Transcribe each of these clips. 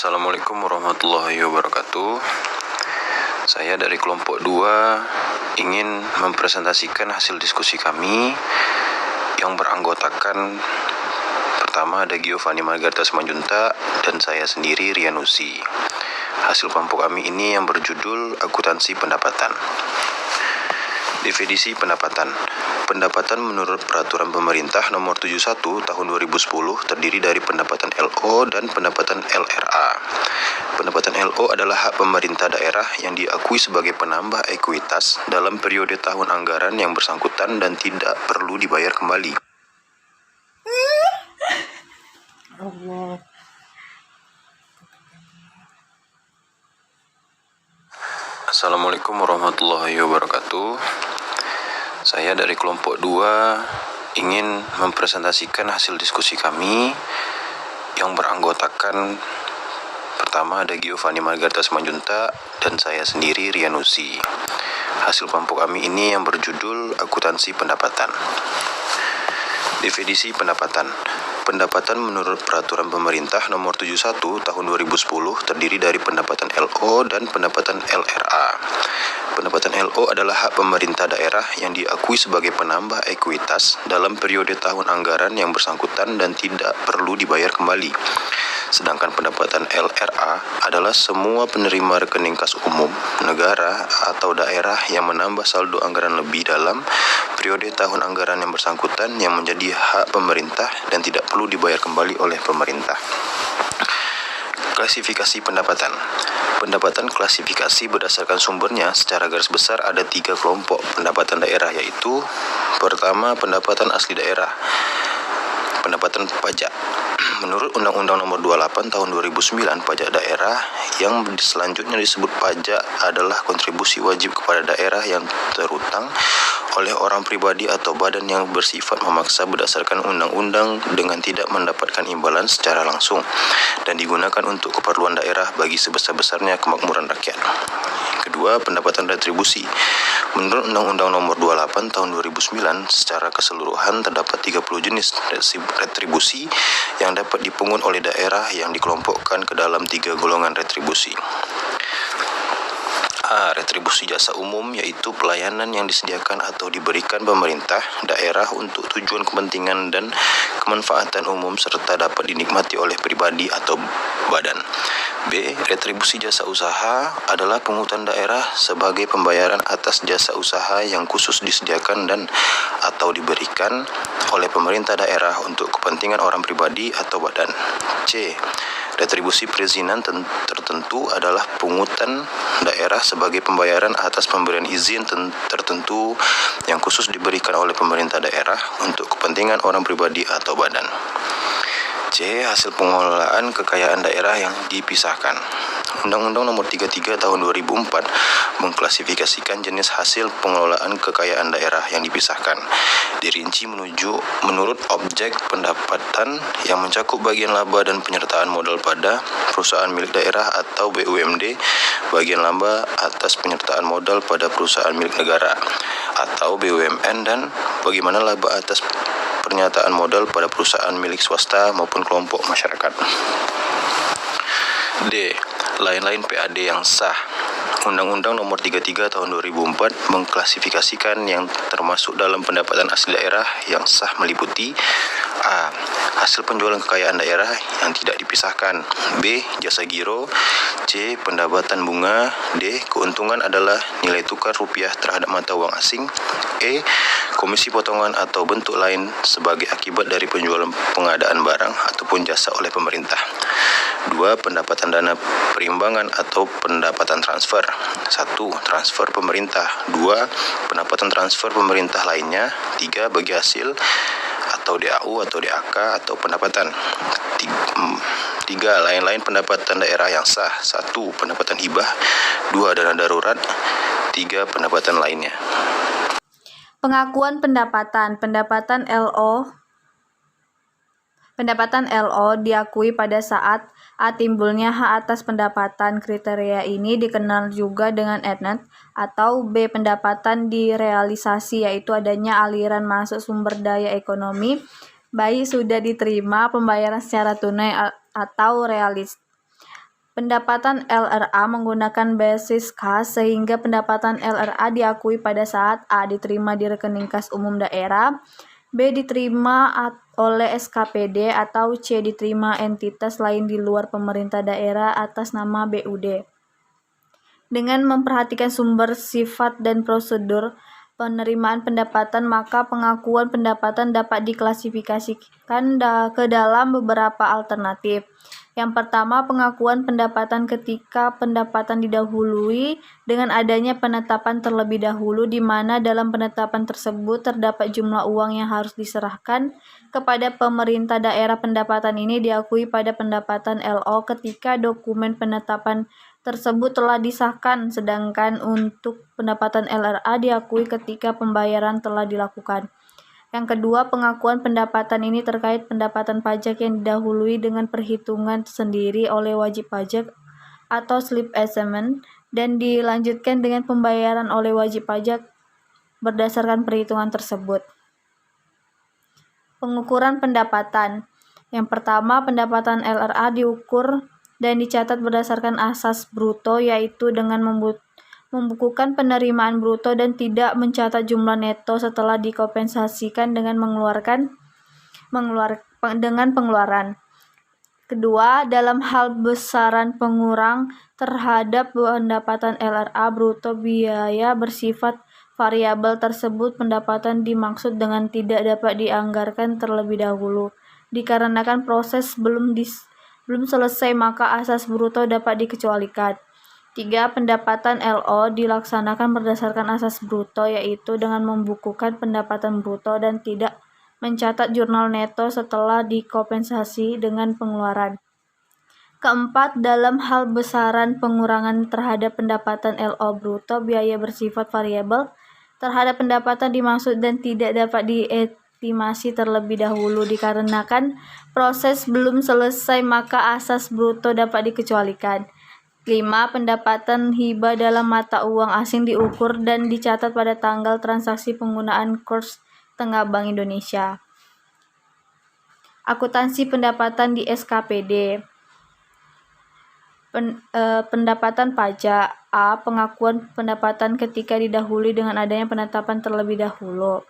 Assalamualaikum warahmatullahi wabarakatuh. Saya dari kelompok 2 ingin mempresentasikan hasil diskusi kami yang beranggotakan pertama ada Giovanni Margarita Simanjuntak dan saya sendiri Rianusi. Hasil kelompok kami ini yang berjudul Akuntansi Pendapatan. Definisi pendapatan. Pendapatan menurut Peraturan Pemerintah Nomor 71 Tahun 2010 terdiri dari pendapatan LO dan pendapatan LRA. Pendapatan LO adalah hak pemerintah daerah yang diakui sebagai penambah ekuitas dalam periode tahun anggaran yang bersangkutan dan tidak perlu dibayar kembali. Assalamualaikum warahmatullahi wabarakatuh. Saya dari kelompok 2 ingin mempresentasikan hasil diskusi kami yang beranggotakan pertama ada Giovanni Margarita Simanjuntak dan saya sendiri Rianusi. Hasil kelompok kami ini yang berjudul Akuntansi Pendapatan. Definisi pendapatan. Pendapatan menurut Peraturan Pemerintah Nomor 71 Tahun 2010 terdiri dari pendapatan LO dan pendapatan LRA. Pendapatan LO adalah hak pemerintah daerah yang diakui sebagai penambah ekuitas dalam periode tahun anggaran yang bersangkutan dan tidak perlu dibayar kembali. Sedangkan pendapatan LRA adalah semua penerima rekening kas umum, negara, atau daerah yang menambah saldo anggaran lebih dalam periode tahun anggaran yang bersangkutan yang menjadi hak pemerintah dan tidak perlu dibayar kembali oleh pemerintah. Klasifikasi pendapatan. Pendapatan klasifikasi berdasarkan sumbernya secara garis besar ada 3 kelompok pendapatan daerah, yaitu pertama, pendapatan asli daerah. Pendapatan pajak. Menurut Undang-Undang Nomor 28 Tahun 2009, pajak daerah yang selanjutnya disebut pajak adalah kontribusi wajib kepada daerah yang terutang oleh orang pribadi atau badan yang bersifat memaksa berdasarkan undang-undang dengan tidak mendapatkan imbalan secara langsung dan digunakan untuk keperluan daerah bagi sebesar-besarnya kemakmuran rakyat. Kedua, pendapatan retribusi. Menurut Undang-Undang Nomor 28 Tahun 2009, secara keseluruhan terdapat 30 jenis retribusi yang dapat dipungut oleh daerah yang dikelompokkan ke dalam 3 golongan retribusi. A. Retribusi jasa umum, yaitu pelayanan yang disediakan atau diberikan pemerintah daerah untuk tujuan kepentingan dan kemanfaatan umum serta dapat dinikmati oleh pribadi atau badan. B. Retribusi jasa usaha adalah pungutan daerah sebagai pembayaran atas jasa usaha yang khusus disediakan dan atau diberikan oleh pemerintah daerah untuk kepentingan orang pribadi atau badan. C. Retribusi perizinan tertentu adalah pungutan daerah sebagai pembayaran atas pemberian izin tertentu yang khusus diberikan oleh pemerintah daerah untuk kepentingan orang pribadi atau badan. C. Hasil pengelolaan kekayaan daerah yang dipisahkan. Undang-Undang Nomor 33 Tahun 2004 mengklasifikasikan jenis hasil pengelolaan kekayaan daerah yang dipisahkan. Dirinci menurut objek pendapatan yang mencakup bagian laba dan penyertaan modal pada perusahaan milik daerah atau BUMD, bagian laba atas penyertaan modal pada perusahaan milik negara atau BUMN, dan bagaimana laba atas pernyataan modal pada perusahaan milik swasta maupun kelompok masyarakat. D. Lain-lain PAD yang sah. Undang-Undang Nomor 33 Tahun 2004 mengklasifikasikan yang termasuk dalam pendapatan asli daerah yang sah meliputi A. Hasil penjualan kekayaan daerah yang tidak dipisahkan. B. Jasa giro. C. Pendapatan bunga. D. Keuntungan adalah nilai tukar rupiah terhadap mata uang asing. E. Komisi potongan atau bentuk lain sebagai akibat dari penjualan pengadaan barang ataupun jasa oleh pemerintah. 2. Pendapatan dana perimbangan atau pendapatan transfer. 1. Transfer pemerintah. 2. Pendapatan transfer pemerintah lainnya. 3. Bagi hasil atau DAU atau DAK atau pendapatan. 3. Lain-lain pendapatan daerah yang sah. 1. Pendapatan hibah. 2. Dana darurat. 3. Pendapatan lainnya. Pengakuan pendapatan. Pendapatan LO diakui pada saat A. Timbulnya hak atas pendapatan. Kriteria ini dikenal juga dengan ETNET. Atau B. Pendapatan direalisasi, yaitu adanya aliran masuk sumber daya ekonomi, baik sudah diterima pembayaran secara tunai atau realis. Pendapatan LRA menggunakan basis kas sehingga pendapatan LRA diakui pada saat A. diterima di rekening kas umum daerah, B. diterima oleh SKPD, atau C. diterima entitas lain di luar pemerintah daerah atas nama BUD. Dengan memperhatikan sumber, sifat, dan prosedur penerimaan pendapatan, maka pengakuan pendapatan dapat diklasifikasikan ke dalam beberapa alternatif. Yang pertama, pengakuan pendapatan ketika pendapatan didahului dengan adanya penetapan terlebih dahulu, di mana dalam penetapan tersebut terdapat jumlah uang yang harus diserahkan kepada pemerintah daerah. Pendapatan ini diakui pada pendapatan LO ketika dokumen penetapan tersebut telah disahkan, sedangkan untuk pendapatan LRA diakui ketika pembayaran telah dilakukan. Yang kedua, pengakuan pendapatan ini terkait pendapatan pajak yang didahului dengan perhitungan sendiri oleh wajib pajak atau slip assignment dan dilanjutkan dengan pembayaran oleh wajib pajak berdasarkan perhitungan tersebut. Pengukuran pendapatan. Yang pertama, pendapatan LRA diukur dan dicatat berdasarkan asas bruto, yaitu dengan membukukan penerimaan bruto dan tidak mencatat jumlah neto setelah dikompensasikan dengan pengeluaran. Kedua, dalam hal besaran pengurang terhadap pendapatan LRA bruto biaya bersifat variabel tersebut, pendapatan dimaksud dengan tidak dapat dianggarkan terlebih dahulu. Dikarenakan proses belum selesai, maka asas bruto dapat dikecualikan. 3. Pendapatan LO dilaksanakan berdasarkan asas bruto, yaitu dengan membukukan pendapatan bruto dan tidak mencatat jurnal neto setelah dikompensasi dengan pengeluaran. Keempat, dalam hal besaran pengurangan terhadap pendapatan LO bruto biaya bersifat variabel terhadap pendapatan dimaksud dan tidak dapat diestimasi terlebih dahulu. Dikarenakan proses belum selesai, maka asas bruto dapat dikecualikan. 5. Pendapatan hibah dalam mata uang asing diukur dan dicatat pada tanggal transaksi penggunaan kurs tengah Bank Indonesia. Akuntansi pendapatan di SKPD. Pendapatan pajak. A. Pengakuan pendapatan ketika didahului dengan adanya penetapan terlebih dahulu.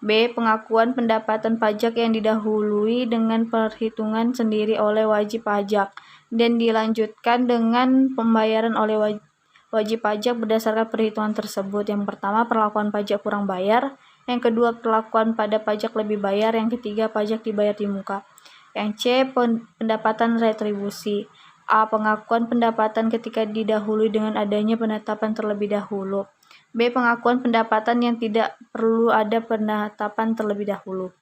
B. Pengakuan pendapatan pajak yang didahului dengan perhitungan sendiri oleh wajib pajak dan dilanjutkan dengan pembayaran oleh wajib pajak berdasarkan perhitungan tersebut. Yang pertama, perlakuan pajak kurang bayar. Yang kedua, perlakuan pada pajak lebih bayar. Yang ketiga, pajak dibayar di muka. Yang C. Pendapatan retribusi. A. Pengakuan pendapatan ketika didahului dengan adanya penetapan terlebih dahulu. B. Pengakuan pendapatan yang tidak perlu ada penetapan terlebih dahulu.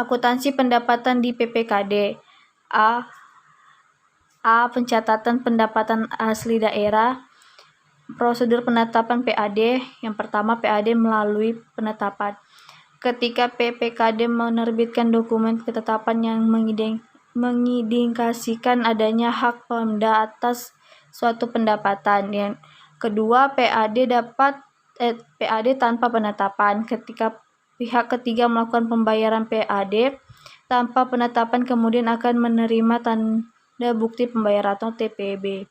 Akuntansi pendapatan di PPKD. A. Pencatatan pendapatan asli daerah. Prosedur penetapan PAD. Yang pertama, PAD melalui penetapan. Ketika PPKD menerbitkan dokumen ketetapan yang mengindikasikan adanya hak Pemda atas suatu pendapatan. Yang kedua, PAD tanpa penetapan. Ketika pihak ketiga melakukan pembayaran PAD tanpa penetapan, kemudian akan menerima tanda bukti pembayaran atau TPB.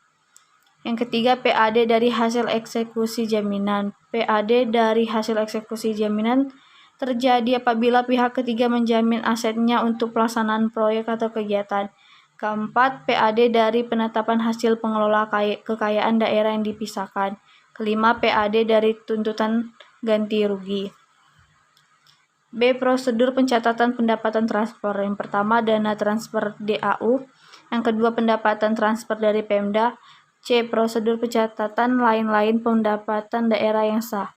Yang ketiga, PAD dari hasil eksekusi jaminan. PAD dari hasil eksekusi jaminan terjadi apabila pihak ketiga menjamin asetnya untuk pelaksanaan proyek atau kegiatan. Keempat, PAD dari penetapan hasil pengelola kekayaan daerah yang dipisahkan. Kelima, PAD dari tuntutan ganti rugi. B. Prosedur pencatatan pendapatan transfer. Yang pertama, dana transfer DAU. Yang kedua, pendapatan transfer dari Pemda. C. Prosedur pencatatan lain-lain pendapatan daerah yang sah.